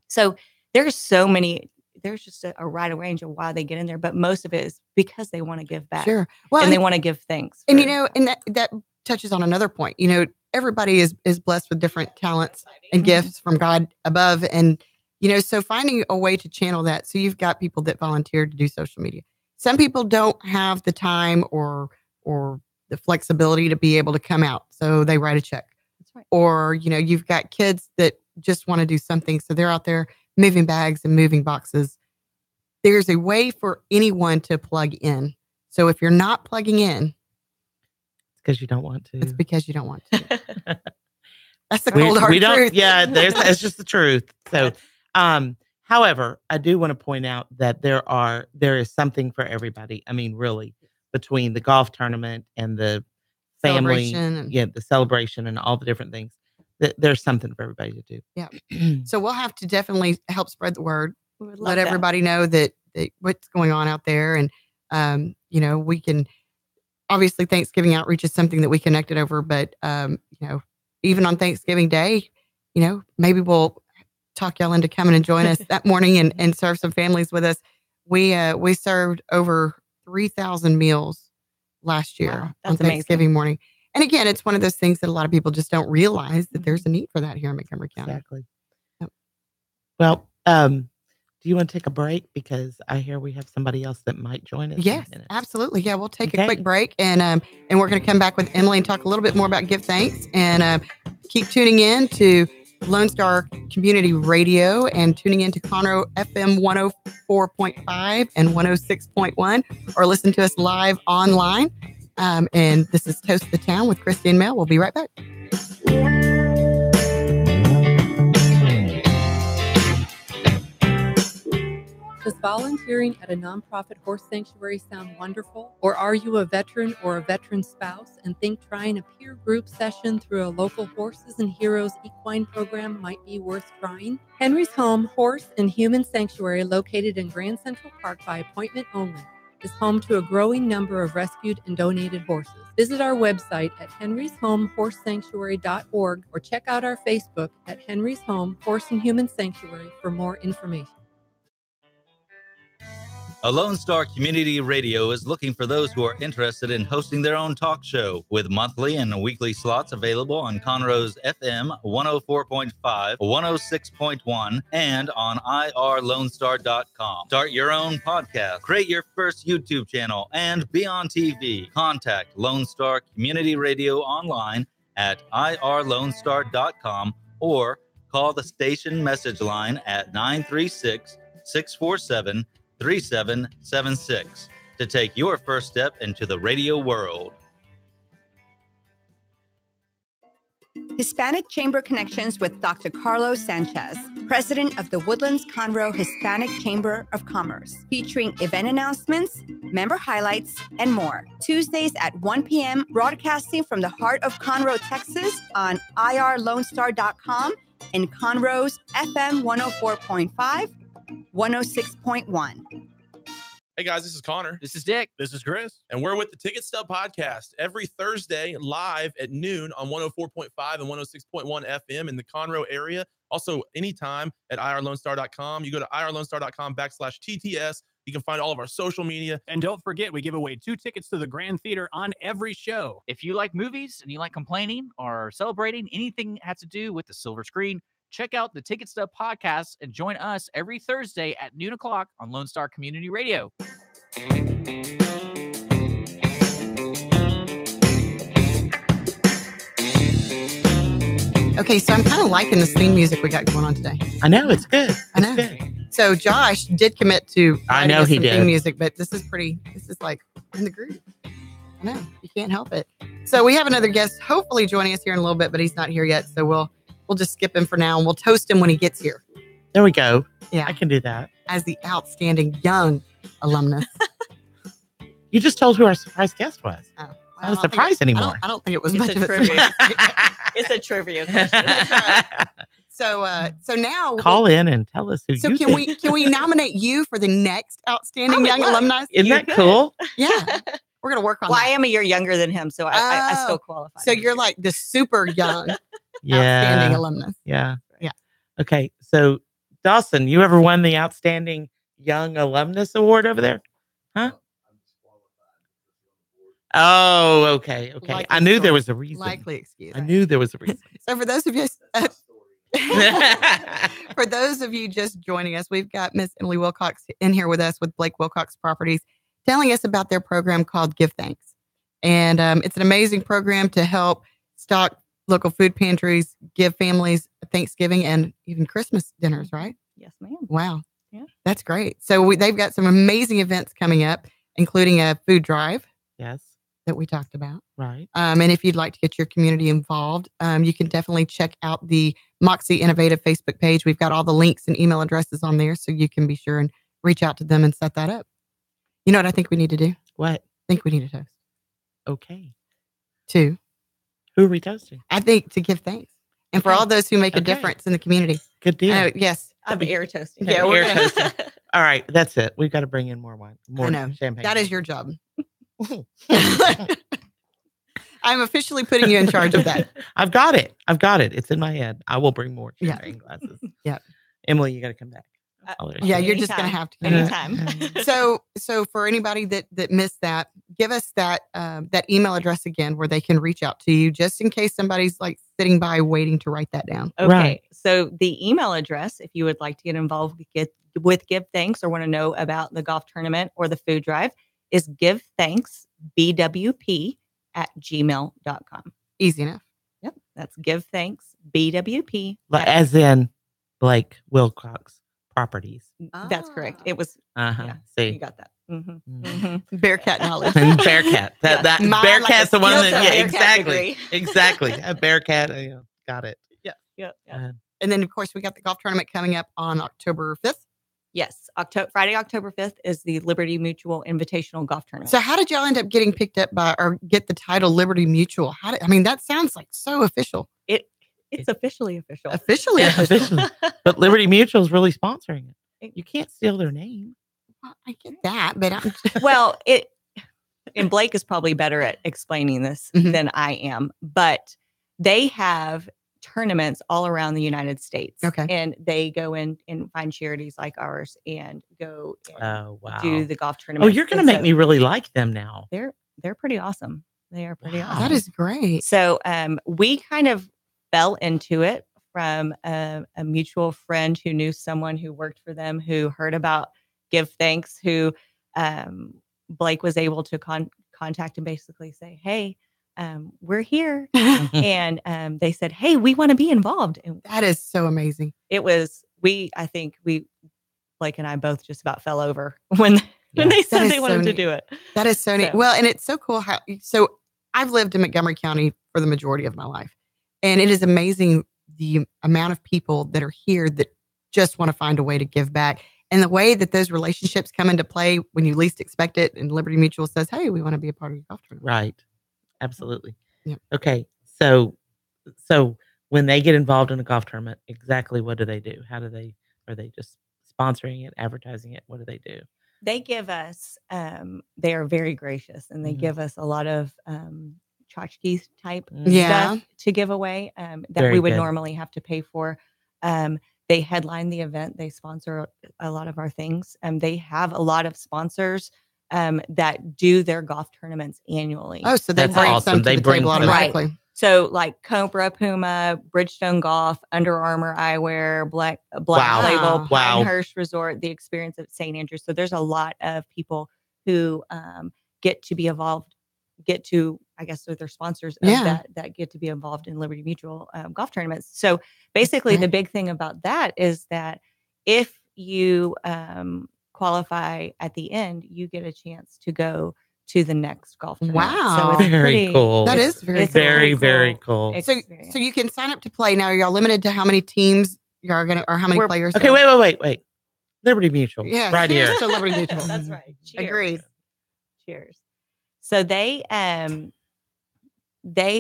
so there's so many there's just a wide range of why they get in there, but most of it is because they want to give back. Sure. Well, and they want to give thanks. And, and that touches on another point. Everybody is blessed with different talents and gifts from God above. And, so finding a way to channel that. So you've got people that volunteer to do social media. Some people don't have the time or the flexibility to be able to come out. So they write a check. That's right. Or, you've got kids that just want to do something. So they're out there moving bags and moving boxes. There's a way for anyone to plug in. So if you're not plugging in, it's because you don't want to. It's because you don't want to. That's the cold hard truth. Yeah, that's just the truth. So, however, I do want to point out that there is something for everybody. I mean, really, between the golf tournament and the family, the celebration and all the different things, there's something for everybody to do. Yeah. So we'll have to definitely help spread the word. Let that. everybody know that what's going on out there. And, we can, obviously Thanksgiving outreach is something that we connected over, but, even on Thanksgiving Day, maybe we'll talk y'all into coming and join us that morning and serve some families with us. We served over 3,000 meals last year on Thanksgiving morning. And again, it's one of those things that a lot of people just don't realize that there's a need for that here in Montgomery County. Exactly. Yep. Well, do you want to take a break? Because I hear we have somebody else that might join us. Yes, absolutely. Yeah, we'll take a quick break and we're going to come back with Emily and talk a little bit more about Give Thanks, and keep tuning in to Lone Star Community Radio and tuning in to Conroe FM 104.5 and 106.1, or listen to us live online. And this is Toast the Town with Christy and Mel. We'll be right back. Does volunteering at a nonprofit horse sanctuary sound wonderful? Or are you a veteran or a veteran spouse and think trying a peer group session through a local Horses and Heroes equine program might be worth trying? Henry's Home Horse and Human Sanctuary, located in Grand Central Park by appointment only, is home to a growing number of rescued and donated horses. Visit our website at henryshomehorsesanctuary.org or check out our Facebook at Henry's Home Horse and Human Sanctuary for more information. A Lone Star Community Radio is looking for those who are interested in hosting their own talk show, with monthly and weekly slots available on Conroe's FM 104.5, 106.1, and on irlonestar.com. Start your own podcast, create your first YouTube channel, and be on TV. Contact Lone Star Community Radio online at irlonestar.com or call the station message line at 936-647-3776 to take your first step into the radio world. Hispanic Chamber Connections with Dr. Carlos Sanchez, president of the Woodlands Conroe Hispanic Chamber of Commerce, featuring event announcements, member highlights, and more. Tuesdays at 1 p.m., broadcasting from the heart of Conroe, Texas on irlonestar.com and Conroe's FM 104.5, 106.1. Hey guys, this is Connor. This is Dick. This is Chris. And we're with the Ticket Stub Podcast every Thursday live at noon on 104.5 and 106.1 FM in the Conroe area. Also, anytime at irlonestar.com. You go to irlonestar.com/TTS. You can find all of our social media. And don't forget, we give away 2 tickets to the Grand Theater on every show. If you like movies and you like complaining or celebrating anything that has to do with the silver screen, check out the Ticket Stub Podcast and join us every Thursday at noon o'clock on Lone Star Community Radio. Okay, so I'm kind of liking this theme music we got going on today. I know, it's good. I know. Good. So Josh did commit to I know he did theme music, but this is like in the groove. I know, you can't help it. So we have another guest hopefully joining us here in a little bit, but he's not here yet. So we'll just skip him for now and we'll toast him when he gets here. There we go. Yeah. I can do that. As the outstanding young alumnus. You just told who our surprise guest was. Oh, well, not a surprise anymore. I don't think it was It's much a of a trivia. surprise. It's a trivia question. So now call in and tell us who so you can think. we nominate you for the next outstanding young alumni? Isn't that cool? Yeah. We're going to work on Well, that. I am a year younger than him, so I still qualify. So you're like the super young Yeah. outstanding alumnus. Yeah. Yeah. Okay. So Dawson, you ever won the outstanding Young Alumnus Award over there? Huh? Oh, okay. Likely I knew there story. was a reason. Likely excuse. I knew there was a reason. So for those of you, for those of you just joining us, we've got Miss Emily Wilcox in here with us with Blake Wilcox Properties, telling us about their program called Give Thanks, and it's an amazing program to help stock local food pantries, give families Thanksgiving and even Christmas dinners. Right? Yes, ma'am. Wow. Yeah. That's great. So they've got some amazing events coming up, including a food drive. Yes. That we talked about. Right. And if you'd like to get your community involved, you can definitely check out the Moxie Innovative Facebook page. We've got all the links and email addresses on there, so you can be sure and reach out to them and set that up. You know what I think we need to do? What? I think we need to toast. Okay. To? Who are we toasting? I think to give thanks. And for all those who make a difference in the community. Good deal. Yes. I'm air toasting. Yeah, we're Air toasting. All right, that's it. We've got to bring in more wine. More I know. champagne. That is your job. I'm officially putting you in charge of that. I've got it. It's in my head. I will bring more champagne glasses. Yeah. Emily, you got to come back. Yeah, you're just going to have to. Anytime. So for anybody that missed that, give us that email address again where they can reach out to you, just in case somebody's like sitting by waiting to write that down. Okay. Right. So the email address, if you would like to get involved with Give Thanks or want to know about the golf tournament or the food drive, is givethanksbwp@gmail.com. Easy enough. Yep. That's givethanksbwp. As in Blake Wilcox Properties. That's correct. It was. Yeah, see, you got that. Mm-hmm. Bearcat knowledge. Bearcat. That Bearcat's the one that. Yeah, Bearcat exactly. A Bearcat. Got it. Yeah. And then of course we got the golf tournament coming up on October 5th. Yes, Friday, October 5th is the Liberty Mutual Invitational Golf Tournament. So how did y'all end up getting picked up by or get the title Liberty Mutual? That sounds like so official. It's officially official. Officially official. But Liberty Mutual is really sponsoring it. You can't steal their name. Well, I get that, but and Blake is probably better at explaining this than I am, but they have tournaments all around the United States. Okay. And they go in and find charities like ours and go and wow. do the golf tournament. Oh, you're going to make me really like them now. They're pretty awesome. They are pretty awesome. That is great. So we kind of fell into it from a mutual friend who knew someone who worked for them, who heard about Give Thanks, who Blake was able to contact and basically say, hey, we're here. And they said, hey, we want to be involved. And that is so amazing. It was, I think Blake and I both just about fell over when they said they wanted to do it. That is so neat. Well, and it's so cool so I've lived in Montgomery County for the majority of my life. And it is amazing the amount of people that are here that just want to find a way to give back. And the way that those relationships come into play when you least expect it. And Liberty Mutual says, hey, we want to be a part of your golf tournament. Right. Absolutely. Yeah. Okay. So when they get involved in a golf tournament, exactly what do they do? Are they just sponsoring it, advertising it? What do they do? They give us, they are very gracious and they give us a lot of tchotchkes type stuff to give away that Very we would good. normally have to pay for. They headline the event. They sponsor a lot of our things. They have a lot of sponsors that do their golf tournaments annually. Oh, so they bring some to the table automatically. Right. So like Cobra, Puma, Bridgestone Golf, Under Armour Eyewear, Black Label, Pinehurst Resort, the Experience at St. Andrews. So there's a lot of people who get to be involved, I guess, with their sponsors that get to be involved in Liberty Mutual golf tournaments. So basically the big thing about that is that if you qualify at the end, you get a chance to go to the next golf tournament. Wow. So it's Very cool. That is very cool. So you can sign up to play. Now, are y'all limited to how many teams you're going to, or how many players? Okay, wait. Liberty Mutual. Yeah. Right here. So Liberty Mutual. That's right. Cheers. Agreed. Cheers. So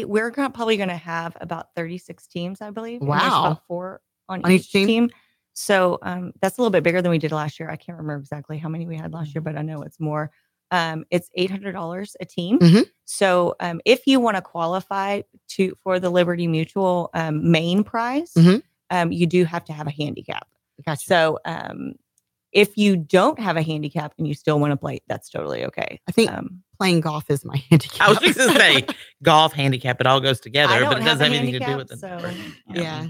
we're probably going to have about 36 teams, I believe. And there's Wow. about 4 on each each team. So that's a little bit bigger than we did last year. I can't remember exactly how many we had last year, but I know it's more. It's $800 a team. Mm-hmm. So if you want to qualify for the Liberty Mutual main prize, Mm-hmm. you do have to have a handicap. Gotcha. So If you don't have a handicap and you still want to play, that's totally okay. I think playing golf is my handicap. I was just going to say golf, handicap, it all goes together, but it doesn't have anything to do with it. So, yeah.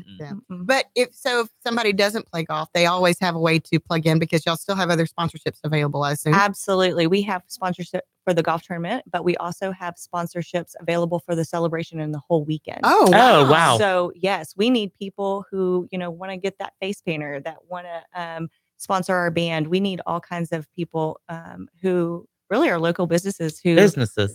But if somebody doesn't play golf, they always have a way to plug in because y'all still have other sponsorships available, I assume. Absolutely. We have sponsorship for the golf tournament, but we also have sponsorships available for the celebration and the whole weekend. Oh, wow. So yes, we need people who, want to get that face painter, that want to sponsor our band. We need all kinds of people who really are local businesses who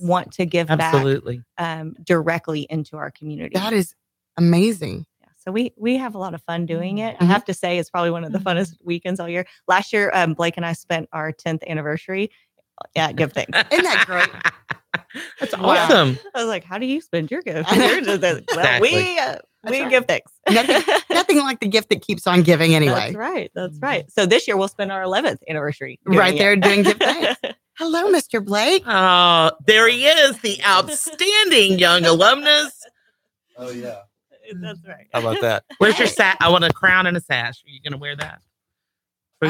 want to give Absolutely. back directly into our community. That is amazing. Yeah. So we have a lot great. doing it. I have to say it's probably one of the funnest weekends all year. Last year, Blake and I spent our 10th anniversary at Give Thanks. Isn't that great? That's awesome. I was like, how do you spend your gift? Well, we give thanks. Nothing like the gift that keeps on giving anyway. That's right. So this year we'll spend our 11th anniversary. Right there doing Give Thanks. Hello, Mr. Blake. Oh, there he is, the outstanding young alumnus. Oh, yeah. That's right. How about that? Where's your sash? I want a crown and a sash. Are you going to wear that? We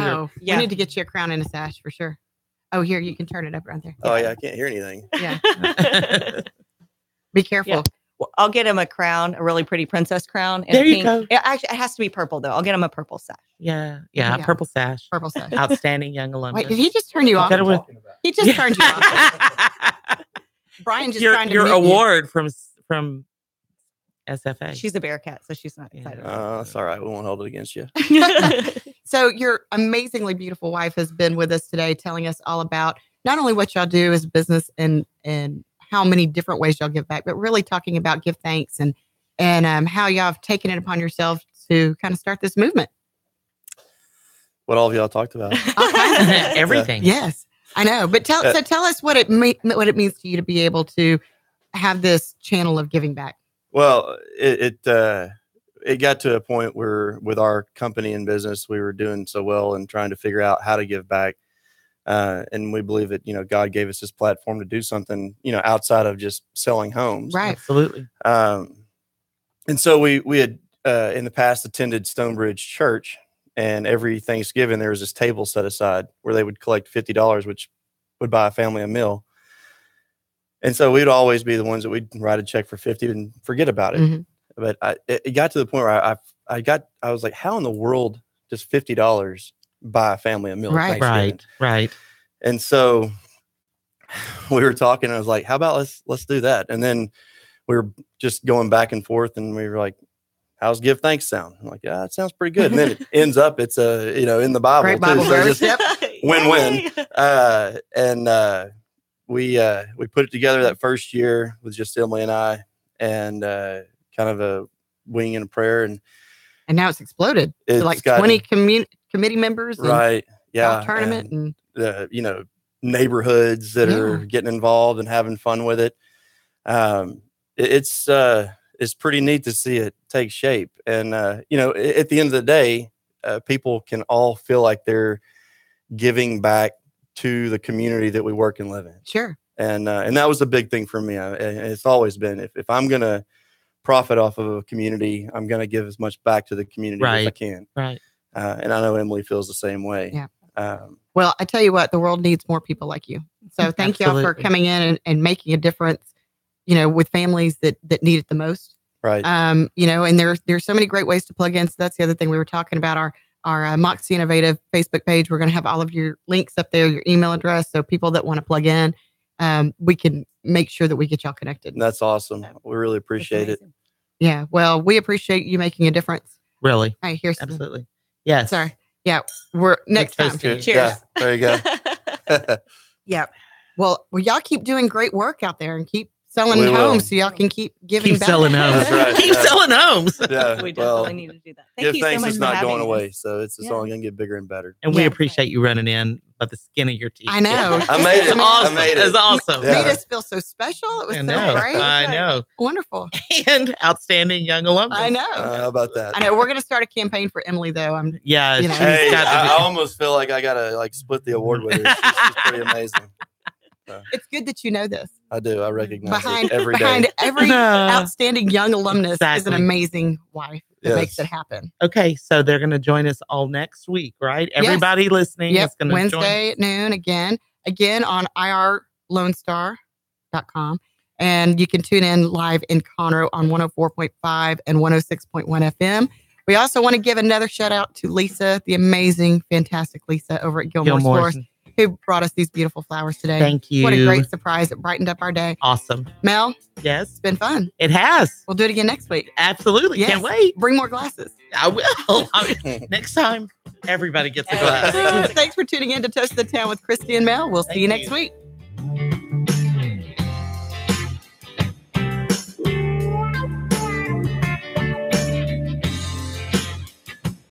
need to get you a crown and a sash for sure. Oh, here, you can turn it up around there. Oh, yeah, I can't hear anything. Yeah. Be careful. Yeah. Well, I'll get him a crown, a really pretty princess crown. There you go. It has to be purple, though. I'll get him a purple sash. Yeah, purple sash. Purple sash. Outstanding young alumnus. Wait, did he just turn you off? He just turned you off. Brian just trying to your mute award from SFA. She's a Bearcat, so she's not excited. That's all right. We won't hold it against you. So your amazingly beautiful wife has been with us today, telling us all about not only what y'all do as a business and how many different ways y'all give back, but really talking about Give Thanks and how y'all have taken it upon yourself to kind of start this movement. What all of y'all talked about? Everything. Yes, I know. But tell us what it means to you to be able to have this channel of giving back. Well, it got to a point where with our company and business, we were doing so well and trying to figure out how to give back. And we believe that, God gave us this platform to do something, outside of just selling homes. Right. Absolutely. And so we had in the past attended Stonebridge Church, and every Thanksgiving there was this table set aside where they would collect $50, which would buy a family a meal. And so we'd always be the ones that we'd write a check for 50 and forget about it. Mm-hmm. But it got to the point where I was like, how in the world does $50 buy a family a meal? Right. And so we were talking, and I was like, how about let's do that? And then we were just going back and forth, and we were like, how's Give Thanks sound? I'm like, yeah, it sounds pretty good. And then it ends up, it's in the Bible. Great Bible verse. So win-win. We put it together that first year with just Emily and I, and kind of a wing and a prayer, and now it's exploded. It's like 20 committee members, right? Yeah, tournament and neighborhoods that are getting involved and having fun with it. It's pretty neat to see it take shape, and at the end of the day, people can all feel like they're giving back to the community that we work and live in. Sure. And that was a big thing for me. It's always been, if I'm going to profit off of a community, I'm going to give as much back to the community as I can. Right. And I know Emily feels the same way. Yeah. Well, I tell you what, the world needs more people like you. So thank y'all for coming in and making a difference, with families that need it the most. Right. And there's so many great ways to plug in. So that's the other thing we were talking about, our Moxie Innovative Facebook page. We're going to have all of your links up there, your email address. So people that want to plug in, we can make sure that we get y'all connected. That's awesome. We really appreciate it. Yeah. Well, we appreciate you making a difference. Really? All right, here's absolutely. Yes. Sorry. Yeah. We're next time. Cheers. Yeah, there you go. Yeah. Well, y'all keep doing great work out there and keep selling homes so y'all can keep giving back. Selling homes. That's right. Keep selling homes. Yeah. We definitely need to do that. Give Thanks is not going away, so it's only going to get bigger and better. And we appreciate you running in by the skin of your teeth. I know. I made it. Awesome. I made it. It's awesome. Made us feel so special. It was so great. I know. Wonderful. And outstanding young alumnus. I know. How about that? I know. We're going to start a campaign for Emily, though. Hey, I almost feel like I got to split the award with her. She's pretty amazing. It's good that you know this. I do. I recognize behind it every day. Behind every outstanding young alumnus is an amazing wife. that makes it happen. Okay, so they're going to join us all next week, right? Everybody listening is going to Wednesday at noon again on irlonestar.com. And you can tune in live in Conroe on 104.5 and 106.1 FM. We also want to give another shout out to Lisa, the amazing, fantastic Lisa over at Gilmore's Florist, who brought us these beautiful flowers today. Thank you. What a great surprise. It brightened up our day. Awesome. Mel? Yes? It's been fun. It has. We'll do it again next week. Absolutely. Yes. Can't wait. Bring more glasses. I will. Next time, everybody gets a glass. Thanks for tuning in to Toast of the Town with Christy and Mel. We'll see you next week.